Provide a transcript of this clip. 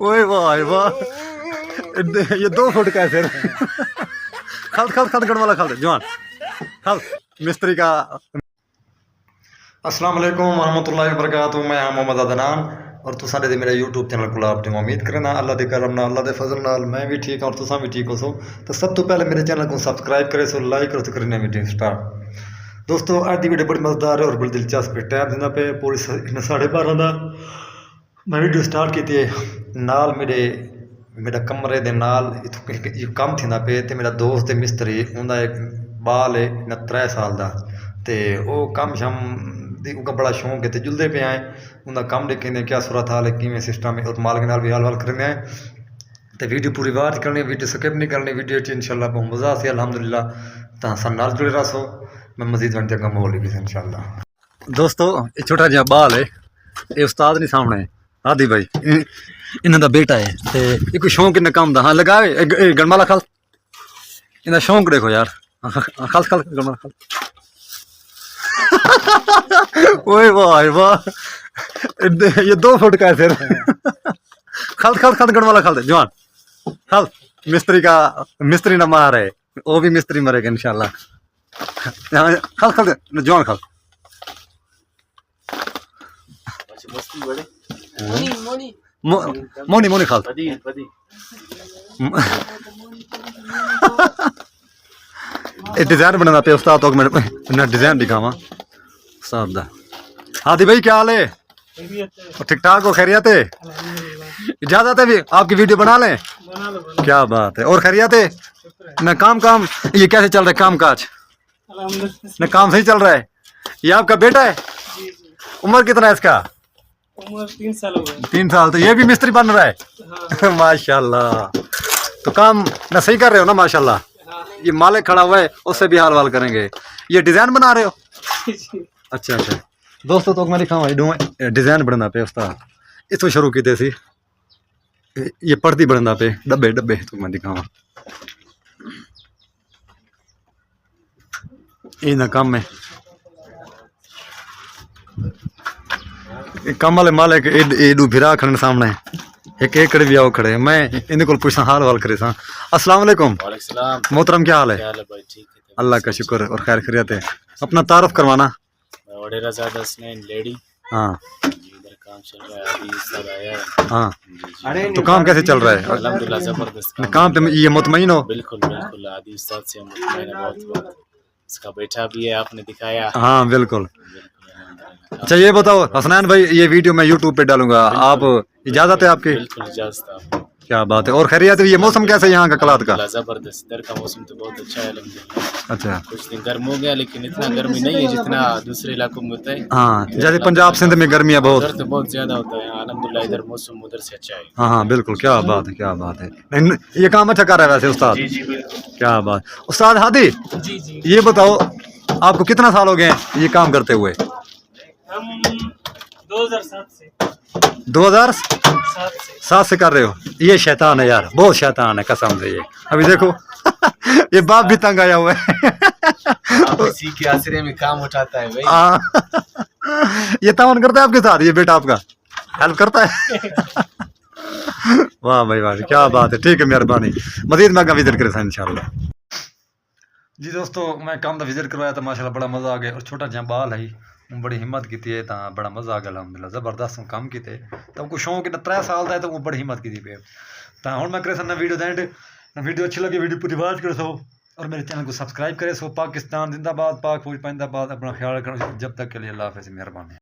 ओए वाह वाह, ये 2 फुट का है सिर। खाल खाल खाल गड़ वाला खाल जवान खाल मिस्त्री का। अस्सलाम वालेकुम वरहमतुल्लाहि वबरकातुहू। मैं हाँ मोहम्मद अदनान और तुसा दे मेरा यूट्यूब चैनल को आपने उम्मीद करना अल्लाह दे करम नाल अल्लाह दे फजल नाल मैं भी ठीक और तुसा भी ठीक हो सो। तो सब तो पहले मेरे चैनल को सब्सक्राइब करे सो, लाइक करो तो करने वीडियो स्टार्ट। दोस्तों आज की वीडियो बड़ी मजेदार है और बड़ी दिलचस्प है। टाइम देना पे पूरी 12:30 का मैं वीडियो स्टार्ट की थी। नाल मेरा कमरे दे नाल कम थी पे ते मेरा दोस्त है मिस्त्री उनका एक बाल है ना 3 साल का ते वो कम शम उनका बड़ा शौक है तो जुलते पे आए उनका कम देखें क्या सूरत हाल है किमें सिस्टम है और मालिक नाल भी हाल वाल करने आए तो वीडियो पूरी बात करनी, वीडियो स्किप नहीं करनी। वीडियो इंशाल्लाह बहुत मज़ा से अल्हम्दुलिल्लाह तो सन नाल जुड़े रहो। मैं मजीद बन जगह मोल भी इंशाल्लाह। दोस्तों ये छोटा जहा बाल है, ये उस्ताद नहीं सामने आदि भाई इन्हों का बेटा है तो एक शौक इन्हें काम हाँ लगाए गणमाला खाल इन्हें शौक देखो यार खाल खाल गणमाला खाल। ओए वाह वाह, ये 2 फुट का है सिर। खाल खाल खाल गणमाला खाल जवान खाल मिस्त्री ना मार है वो भी मिस्त्री मरेगा इंशाल्लाह। खाल खाल जवान खाल मोनी मोनी खाल डिजाइन बनाना पे उस्ताद तो मैं डिजाइन दिखावा उस्ताद दा। हादी भाई क्या हाल है? ठीक ठाक हो? खैरियत है? इजाजत है भी आपकी वीडियो बना लें? क्या बात है। और खैरियत है ना? काम ये कैसे चल रहा है काम काज? ना काम सही चल रहा है। ये आपका बेटा है? उम्र कितना है इसका? उम्र 3 साल हो गए। 3 साल। तो ये भी मिस्त्री बन रहा है? हाँ। माशाल्लाह। तो काम ना सही कर रहे हो ना माशाल्लाह। हाँ। ये मालिक खड़ा हुआ है उससे भी हाल वाल करेंगे। ये डिजाइन बना रहे हो? अच्छा अच्छा दोस्तों तो मैं दिखाऊँ डिजाइन बनना पे उस्ताद इतो शुरू किए सी ये पर्दी बनना पे डब्बे डब्बे तो मैं दिखावा ये ना काम है कम वाले मालिक एडू फिरा खड़े सामने एक एकड़ भी आओ खड़े मैं इन्हें को पूछा हाल वाल करे सा। अस्सलाम वालेकुम मोहतरम क्या हाल है? अल्लाह का शुक्र और खैर खैरियत है। अपना तारुफ करवाना। हाँ काम चल रहा है अभी सब आया है। हाँ तो काम कैसे चल रहा है? अल्हम्दुलिल्लाह जबरदस्त काम पे ये मुतमईन हो? बिल्कुल बिल्कुल आदि उस्ताद से मुतमईन है बहुत। इसका बेटा भी है आपने दिखाया। हाँ बिल्कुल। अच्छा ये बताओ हसनैन भाई ये वीडियो मैं यूट्यूब पे डालूंगा आप इजाजत है आपकी? बिल्कुल इजाजत है। क्या बात है। और खैरियत है? ये मौसम कैसा है यहाँ का कलात का? जबरदस्त इधर का मौसम तो बहुत अच्छा है अल्हम्दुलिल्लाह। अच्छा कुछ दिन गर्म हो गया लेकिन इतना गर्मी नहीं है जितना दूसरे इलाकों में होता है। हाँ जैसे पंजाब सिंध में गर्मी है बहुत। उधर तो बहुत ज्यादा होता है अल्हम्दुलिल्लाह इधर मौसम उधर से अच्छा है। हाँ हाँ बिल्कुल। क्या बात है क्या बात है। ये काम अच्छा कर रहा है वैसे उस्ताद। जी जी बिल्कुल। क्या बात। उस्ताद हादी जी जी ये बताओ आपको कितना साल हो गए ये काम करते हुए? हम 2007 से 2007 से कर रहे हो? ये शैतान है यार बहुत शैतान है कसम से। ये अभी देखो ये बाप भी तंग आया हुआ है। इसी के आसरे में काम उठाता है भाई। ये तावन करता है आपके साथ? ये बेटा आपका हेल्प करता है? वाह भाई वाह क्या बात है। ठीक है मेहरबानी मजीद मैं विजिट करे इंशाल्लाह। जी दोस्तों मैं काम का विजिट करवाया था माशाल्लाह बड़ा मज़ा आ गया। और छोटा जहाँ बाल है बड़ी हिम्मत की है तो बड़ा मज़ा आ गया अल्हम्दुलिल्लाह जबरदस्त काम किए। तो उनको शौक है 3 साल का है तो वो बड़ी हिम्मत की पे तो हूँ मैं करे सर वीडियो देंट वीडियो अच्छी लगी वीडियो पूरी बात करो सो और मेरे चैनल को सब्सक्राइब करे सो। पाकिस्तान जिंदाबाद पाक फौज पाइंदाबाद। अपना ख्याल रखना जब तक के लिए अल्लाह हाफ़िज़ मेहरबानी।